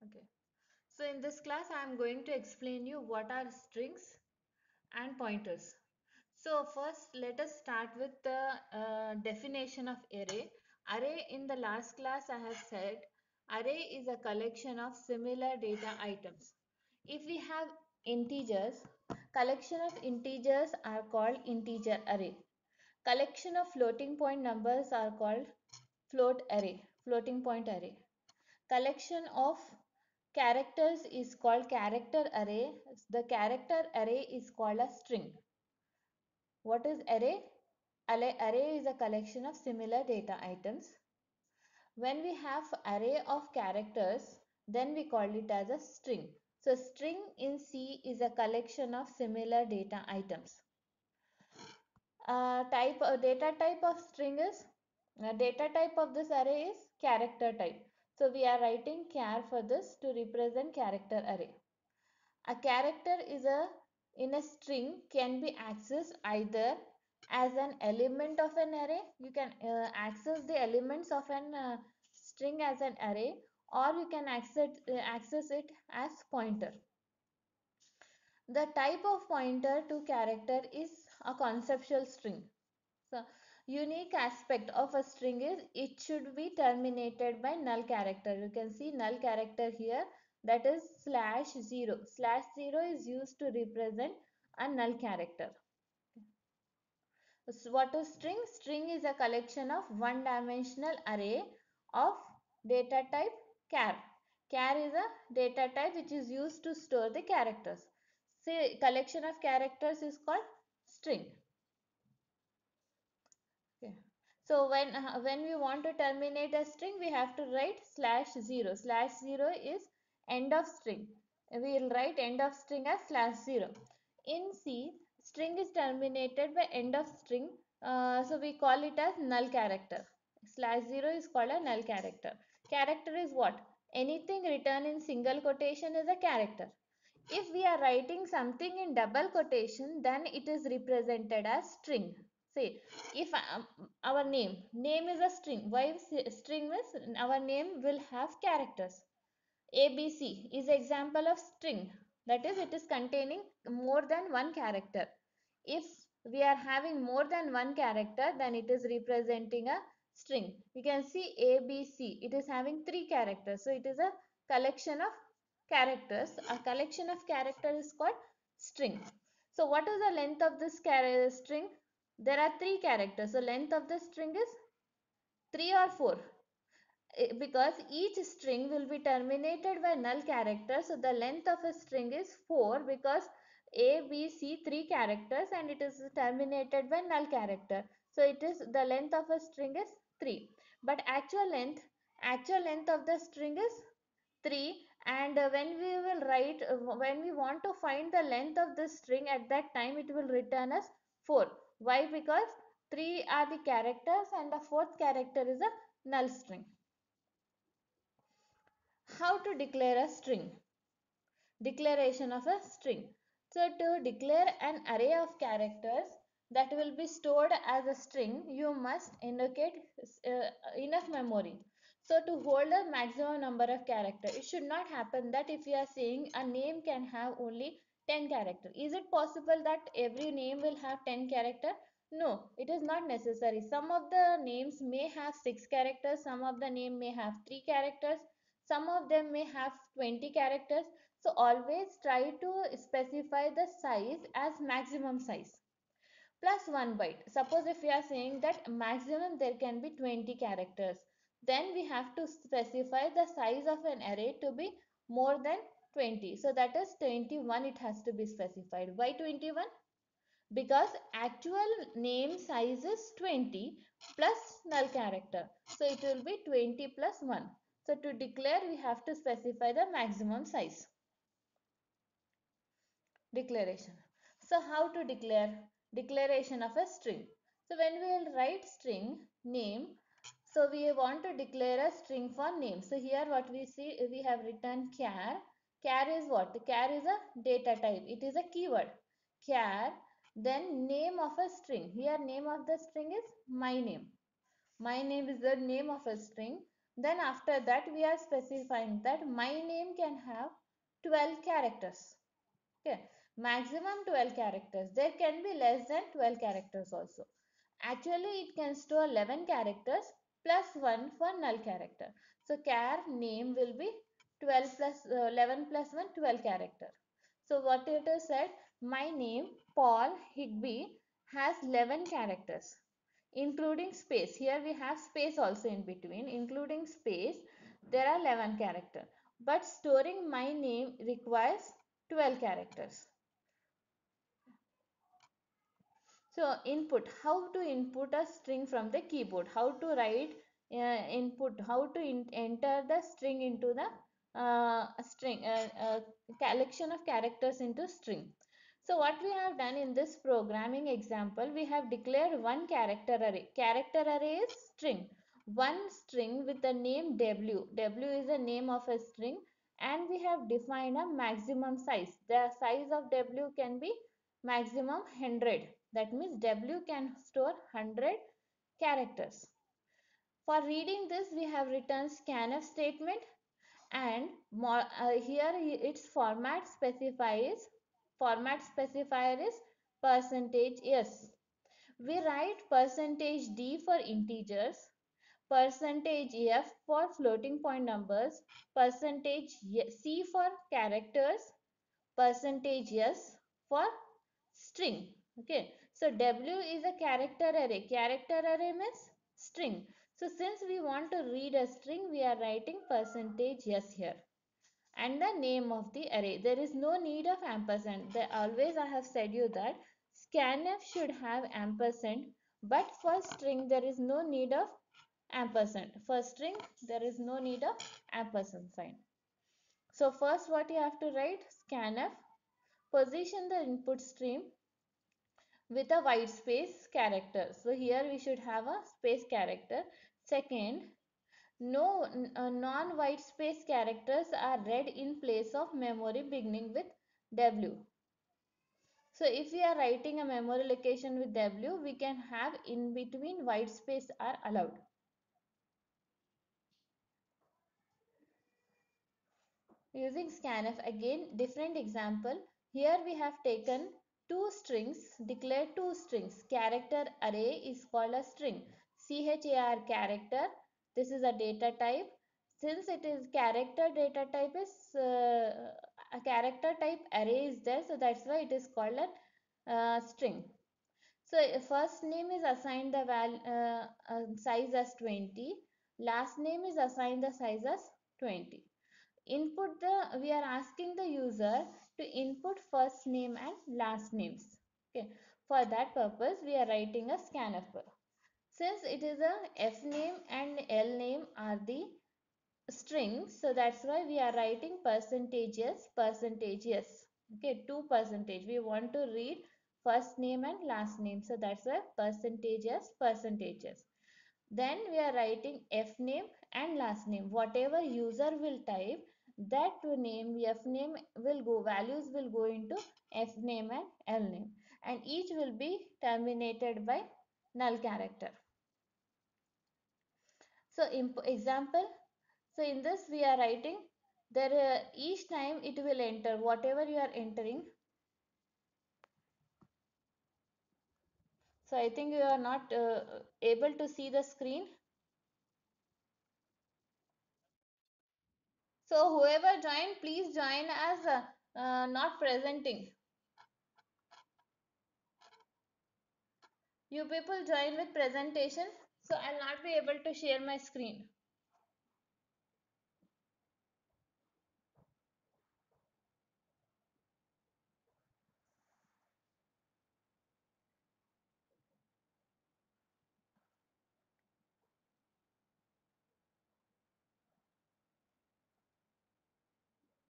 Okay. So in this class, I am going to explain you what are strings and pointers. So first, let us start with the definition of array. Array, in the last class I have said, array is a collection of similar data items. If we have integers, collection of integers are called integer array. Collection of floating point numbers are called floating point array. Collection of characters is called character array. The character array is called a string. What is array? Array is a collection of similar data items. When we have array of characters, then we call it as a string. So string in C is a collection of similar data items. Data type of string is data type of this array is character type. So we are writing char for this to represent character array. A character is in a string can be accessed either as an element of an array. You can access the elements of an string as an array, or you can access it as pointer. The type of pointer to character is a conceptual string. So unique aspect of a string is it should be terminated by null character. You can see null character here, that is /0. /0 is used to represent a null character. So what is string? String is a collection of one-dimensional array of data type char. Char is a data type which is used to store the characters. Say collection of characters is called string. Okay. So when we want to terminate a string, we have to write /0. /0 is end of string. We will write end of string as /0. In C, string is terminated by end of string. So we call it as null character. /0 is called a null character. Character is what? Anything written in single quotation is a character. If we are writing something in double quotation, then it is represented as string. Say, if our name is a string. Why string means our name will have characters. ABC is example of string. That is, it is containing more than one character. If we are having more than one character, then it is representing a string. You can see ABC. It is having 3 characters. So it is a collection of characters. A collection of characters is called string. So what is the length of this string? There are 3 characters. So length of the string is 3 or 4. Because each string will be terminated by null character. So the length of a string is 4 because A, B, C 3 characters and it is terminated by null character. So it is the length of a string is 3. But actual length of the string is 3, and when we will write when we want to find the length of the string, at that time it will return as 4. Why? Because 3 are the characters and the 4th character is a null string. How to declare a string? Declaration of a string. So to declare an array of characters that will be stored as a string, you must indicate enough memory. So to hold a maximum number of characters, it should not happen that if you are saying a name can have only 10 characters. Is it possible that every name will have 10 characters? No, it is not necessary. Some of the names may have 6 characters, some of the name may have 3 characters, some of them may have 20 characters. So always try to specify the size as maximum size plus 1 byte. Suppose if we are saying that maximum there can be 20 characters, then we have to specify the size of an array to be more than 20. So that is 21 it has to be specified. Why 21? Because actual name size is 20 plus null character. So it will be 20 plus 1. So to declare we have to specify the maximum size. Declaration. So how to declare? Declaration of a string. So when we will write string name, so we want to declare a string for name. So here what we see, we have written char. Char is what? Char is a data type. It is a keyword. Char, then name of a string. Here name of the string is my name. My name is the name of a string. Then after that we are specifying that my name can have 12 characters. Okay, maximum 12 characters. There can be less than 12 characters also. Actually, it can store 11 characters plus 1 for null character. So, char name will be 12 plus 11 plus 1, 12 character. So, what it is said, my name Paul Higby has 11 characters, including space. Here we have space also in between, including space. There are 11 characters. But storing my name requires 12 characters. So input, how to input a string from the keyboard, how to write input, how to enter the string into the collection of characters into string. So what we have done in this programming example, we have declared one character array. Character array is string. One string with the name W. W is the name of a string, and we have defined a maximum size. The size of W can be maximum 100. That means W can store 100 characters. For reading this, we have written scanf statement, and here its format specifier is percentage %s. We write percentage %d for integers, percentage %f for floating point numbers, percentage %c for characters, percentage %s for string. Okay, so W is a character array. Character array means string. So since we want to read a string, we are writing percentage %s here, and the name of the array. There is no need of ampersand. Always I have said you that scanf should have ampersand, but for string there is no need of ampersand. For string there is no need of ampersand sign. So first what you have to write, scanf position the input stream with a white space character. So here we should have a space character. Second, no non-white space characters are read in place of memory beginning with W. So if we are writing a memory location with W, we can have in between white space are allowed. Using scanf, again different example. Here we have taken two strings, declared two strings. Character array is called a string. Char character, this is a data type. Since it is character, data type is a character type array is there, so that's why it is called a string. So first name is assigned the size as 20, last name is assigned the size as 20. We are asking the user to input first name and last names. Okay, for that purpose we are writing a scanf. Since it is a f name and l name are the strings, so that's why we are writing percentages %s. Okay, 2%. We want to read first name and last name, so that's why %s. Then we are writing f name and last name. Whatever user will type, that name, f name will go, values will go into f name and l name, and each will be terminated by null character. So example, so in this we are writing there each time it will enter whatever you are entering. So I think you are not able to see the screen. So whoever joined, please join as not presenting. You people join with presentation, so I'll not be able to share my screen.